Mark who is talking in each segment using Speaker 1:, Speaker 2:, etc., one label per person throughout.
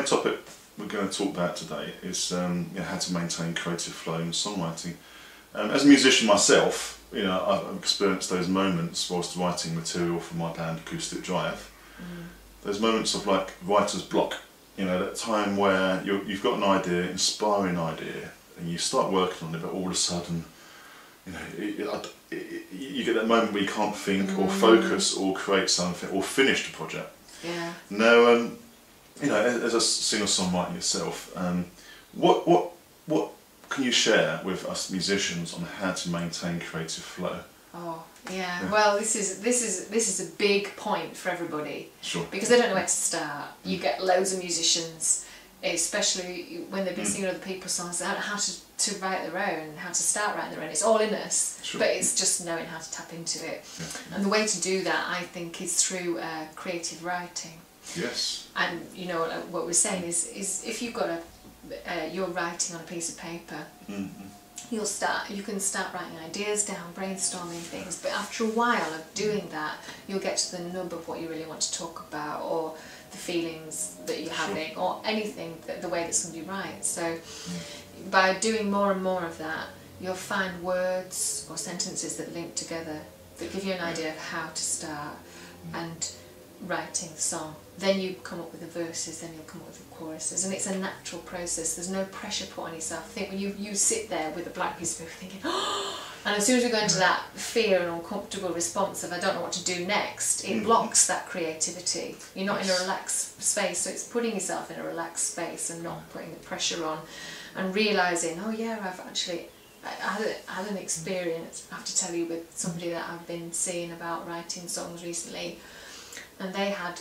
Speaker 1: topic we're going to talk about today is how to maintain creative flow in songwriting. As a musician myself, I've experienced those moments whilst writing material for my band Acoustic Drive. Those moments of like writer's block, that time where you've got an idea, inspiring idea, and you start working on it, but all of a sudden, you get that moment where you can't think or focus or create something or finish the project.
Speaker 2: Yeah.
Speaker 1: Now, as a singer-songwriter yourself, what can you share with us musicians on how to maintain creative flow?
Speaker 2: Oh, yeah. Well, this is a big point for everybody.
Speaker 1: Sure.
Speaker 2: Because they don't know where to start. You get loads of musicians, especially when they've been singing other people's songs, how to write their own, how to start writing their own. It's all in us,
Speaker 1: Sure.
Speaker 2: but it's just knowing how to tap into it.
Speaker 1: Yeah.
Speaker 2: And the way to do that, I think, is through creative writing.
Speaker 1: Yes.
Speaker 2: And what we're saying is if you've got you're writing on a piece of paper, you can start writing ideas down, brainstorming things, but after a while of doing that, you'll get to the nub of what you really want to talk about, or the feelings that you're having, or anything, the way that somebody writes. So by doing more and more of that, you'll find words or sentences that link together, that give you an idea of how to start and writing the song. Then you come up with the verses, then you'll come up with the choruses, and it's a natural process. There's no pressure put on yourself. I think when you sit there with a blank piece of paper thinking, oh, and as soon as we go into that fear and uncomfortable response of I don't know what to do next, it blocks that creativity. You're not in a relaxed space, so it's putting yourself in a relaxed space and not putting the pressure on, and realising, oh yeah, I've actually I had an experience, I have to tell you, with somebody that I've been seeing about writing songs recently, and they had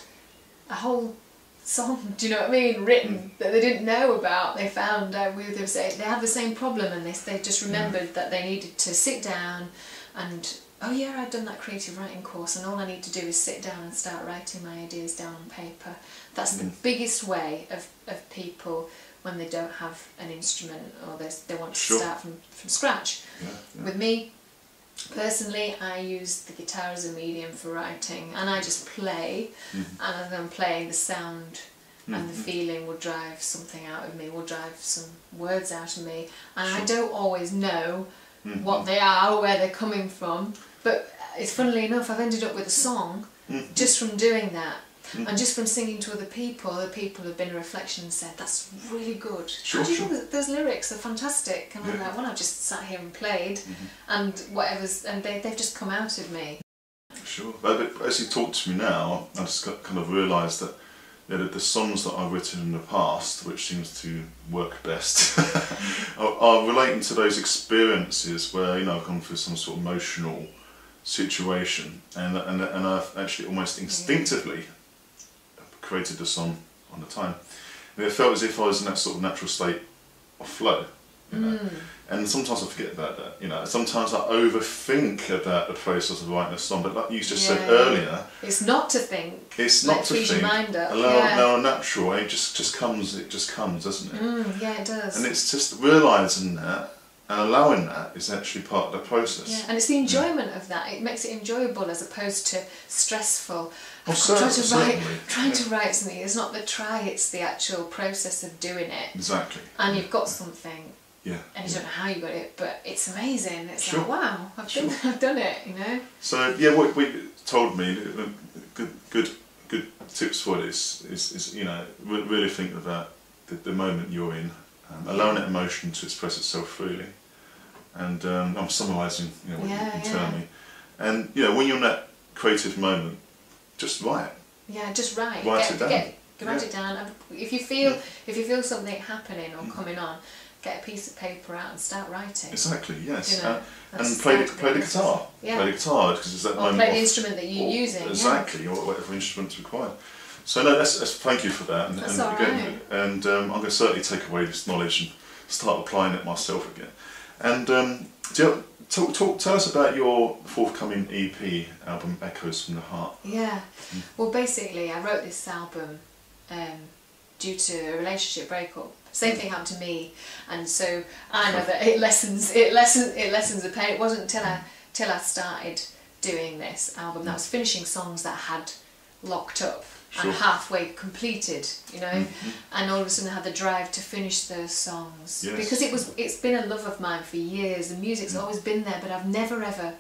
Speaker 2: a whole song, do you know what I mean, written that they didn't know about. They found they had the same problem, and they just remembered that they needed to sit down and, oh yeah, I'd done that creative writing course, and all I need to do is sit down and start writing my ideas down on paper. That's the biggest way of people when they don't have an instrument, or they want to start from scratch. With me personally, I use the guitar as a medium for writing, and I just play, and as I'm playing, the sound and the feeling will drive something out of me, will drive some words out of me, and I don't always know what they are or where they're coming from, but it's funnily enough, I've ended up with a song just from doing that. And just from singing to other people have been a reflection and said, that's really good. How do you think those lyrics are fantastic? And I'm like, well, I've just sat here and played, and they've just come out of me.
Speaker 1: Sure. But as you talk to me now, I just kind of realised that the songs that I've written in the past, which seems to work best, are relating to those experiences where I've gone through some sort of emotional situation, and I've actually almost instinctively created the song on the time. And it felt as if I was in that sort of natural state of flow, and sometimes I forget about that. Sometimes I overthink about the process of writing a song, but like you just said earlier,
Speaker 2: it's not to think.
Speaker 1: It's not to think.
Speaker 2: Your mind up.
Speaker 1: Allow natural. It just comes, doesn't it?
Speaker 2: Yeah, it does.
Speaker 1: And it's just realising that and allowing that is actually part of the process.
Speaker 2: Yeah, and it's the enjoyment of that. It makes it enjoyable as opposed to stressful. Trying to write something. It's not the try, it's the actual process of doing it.
Speaker 1: Exactly.
Speaker 2: And you've got something.
Speaker 1: Yeah.
Speaker 2: And you don't know how you got it, but it's amazing. It's like, wow, I've done it,
Speaker 1: So yeah, what you told me, good tips for this is really think about the moment you're in, allowing that emotion to express itself freely, and I'm summarising what you're telling me, and when you're in that creative moment, just write. Yeah,
Speaker 2: just write.
Speaker 1: Write it down.
Speaker 2: Write it down. If you feel something happening or coming on, get a piece of paper out and start writing.
Speaker 1: Exactly. Yes. And play the guitar.
Speaker 2: Yeah.
Speaker 1: Play the guitar, because it's that moment.
Speaker 2: Play the instrument that you're using.
Speaker 1: Exactly, or whatever instrument's required. So no, thank you for that.
Speaker 2: That's all right.
Speaker 1: And I'm going to certainly take away this knowledge and start applying it myself again. And tell us about your forthcoming EP album, Echoes from the Heart.
Speaker 2: Yeah. Well, basically, I wrote this album due to a relationship breakup. Same thing happened to me, and so I know that it lessens the pain. It wasn't till I started doing this album that I was finishing songs that I had locked up
Speaker 1: Sure.
Speaker 2: and halfway completed, you know, and all of a sudden I had the drive to finish those songs.
Speaker 1: Yes.
Speaker 2: Because it's been a love of mine for years. The music's always been there, but I've never ever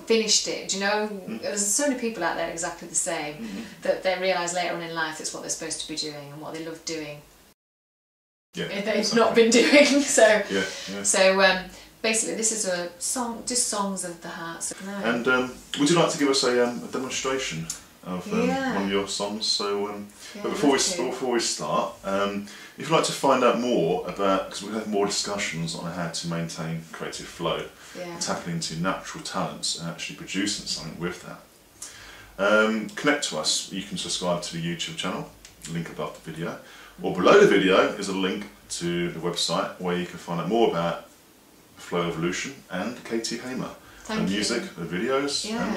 Speaker 2: finished it. Do you know, there's so many people out there exactly the same that they realise later on in life it's what they're supposed to be doing and what they love doing.
Speaker 1: Yeah,
Speaker 2: They've not been doing. So
Speaker 1: yeah.
Speaker 2: so basically this is a song, just songs of the heart. So, no.
Speaker 1: And would you like to give us a demonstration of one of your songs? So but before we start, if you'd like to find out more about, because we have more discussions on how to maintain creative flow, tapping into natural talents and actually producing something with that, connect to us. You can subscribe to the YouTube channel, link above the video, or below the video is a link to the website where you can find out more about Flowevolution and Katy Haymer. Her music, her videos, and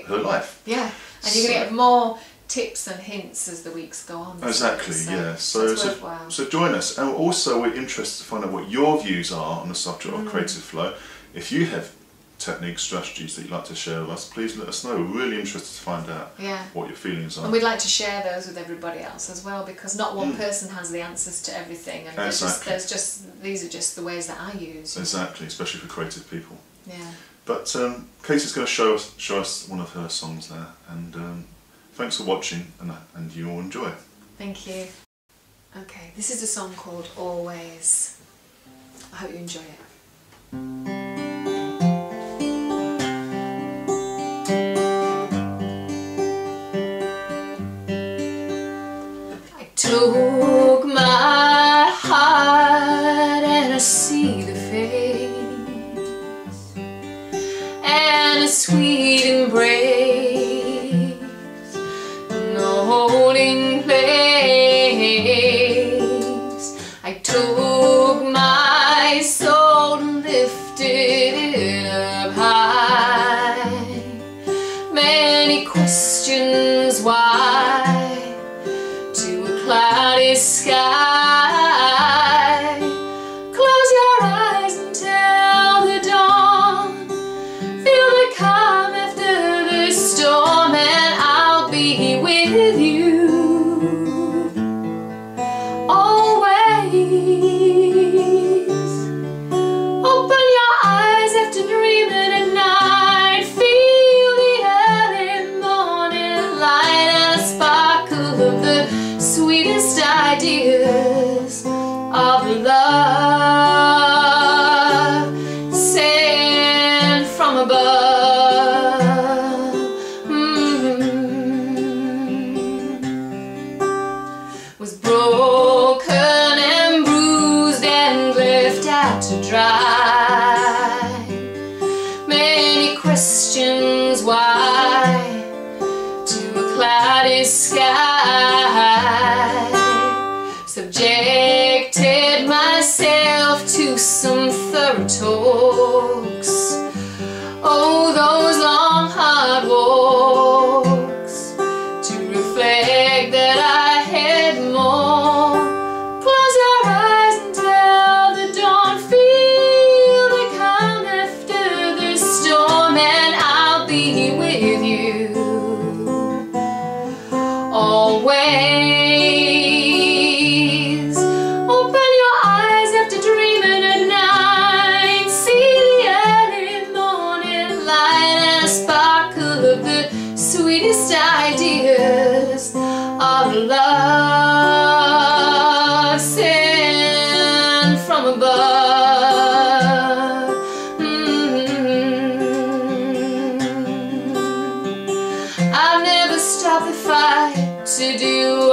Speaker 1: her life.
Speaker 2: Yeah, and you're going to get more tips and hints as the weeks go on.
Speaker 1: Exactly,
Speaker 2: so it's worthwhile.
Speaker 1: So join us, and also we're interested to find out what your views are on the subject of creative flow. If you have techniques, strategies that you'd like to share with us, please let us know. We're really interested to find out what your feelings are.
Speaker 2: And we'd like to share those with everybody else as well, because not one person has the answers to everything, and these are just the ways that I use.
Speaker 1: Exactly, especially for creative people.
Speaker 2: Yeah.
Speaker 1: But Katy's going to show us one of her songs there, and thanks for watching, and you all enjoy.
Speaker 2: Thank you. Okay, this is a song called Always. I hope you enjoy it. I took my heart and I see the face and a sweet embrace, no holding place. I took my soul and lifted it up high. Many questions why to a cloudy sky. Close your eyes until the dawn. Feel the calm after the storm, and I'll be with you always. Open your eyes after dreaming at night. Feel the early morning light and a sparkle of the sweetest ideas of love sent from above. Was broken and bruised and left out to dry. Many questions why to a cloudy sky. Subjected myself to some thorough talks. Oh, those long hard walks to reflect that I had more. Close your eyes until the dawn. Feel the calm after the storm, and I'll be with you always. Open your eyes after dreaming at night. See the early morning light and a sparkle of the sweetest ideas of love sent from above. I've never stopped the fight to do